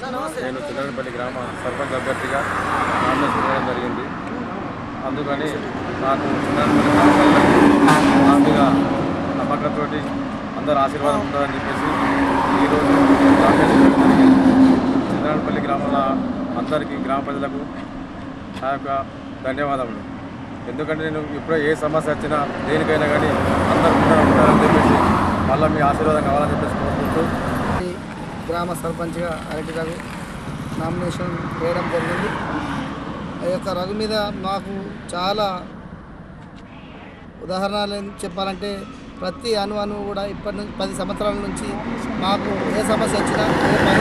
నేను చిన్నపల్లి గ్రామ సర్పంచ్ అభ్యర్థిగా నామినేషన్ చేయడం జరిగింది. అందుకని నాకు చిన్నపల్లి గ్రామ మీద నమ్మకంతో అందరూ ఆశీర్వాదం ఉంటుందని చెప్పేసి ఈరోజు నామినేషన్ చేయడం జరిగింది. చిన్నపల్లి గ్రామంలో అందరికీ గ్రామ ప్రజలకు నా యొక్క ధన్యవాదములు. ఎందుకంటే నేను ఇప్పుడు ఏ సమస్య వచ్చినా దేనికైనా కానీ అందరూ ఉంటారని చెప్పేసి మళ్ళీ మీ ఆశీర్వాదం కావాలని చెప్పేసి కోరుకుంటూ గ్రామ సర్పంచ్గా అరటి రఘు నామినేషన్ వేయడం జరిగింది. ఆ యొక్క రఘు మీద మాకు చాలా ఉదాహరణలు చెప్పాలంటే ప్రతి అణువు కూడా ఇప్పటి నుంచి 10 సంవత్సరాల నుంచి మాకు ఏ సమస్య వచ్చినా ఏ పని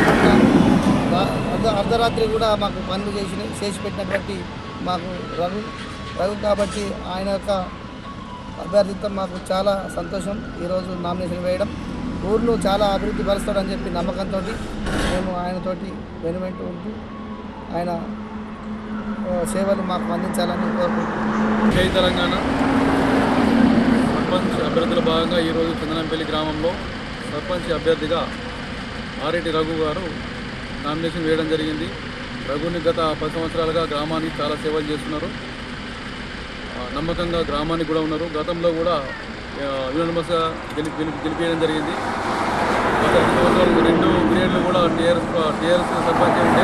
ఉన్నా అర్ధరాత్రి కూడా మాకు పనులు చేసి పెట్టినటువంటి మాకు రఘు కాబట్టి ఆయన యొక్క అభ్యర్థిత్వం మాకు చాలా సంతోషం. ఈరోజు నామినేషన్ వేయడం ఊర్ను చాలా అభివృద్ధి పరుస్తాడని చెప్పి నమ్మకంతో మేము ఆయనతోటి వెనువెంటూ ఉంటూ ఆయన సేవలు మాకు అందించాలని కోరుకుంటున్నాం. జై తెలంగాణ సర్పంచ్ అభ్యర్థుల భాగంగా ఈరోజు చందనంపల్లి గ్రామంలో సర్పంచ్ అభ్యర్థిగా ఆరెడ్డి రఘు గారు నామినేషన్ వేయడం జరిగింది. రఘుని గత 10 సంవత్సరాలుగా గ్రామానికి చాలా సేవలు చేస్తున్నారు. నమ్మకంగా గ్రామానికి కూడా ఉన్నారు. గతంలో కూడా యూనివర్సిటీ గెలిపేయడం జరిగింది. గత 2 సంవత్సరాలు 2 పీరియడ్లు కూడా టీఆర్ఎస్ సర్పంచ్ ఉంటే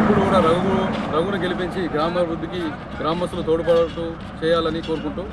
ఇప్పుడు కూడా రఘును గెలిపించి గ్రామాభివృద్ధికి గ్రామస్తులు తోడ్పడుతూ చేయాలని కోరుకుంటూ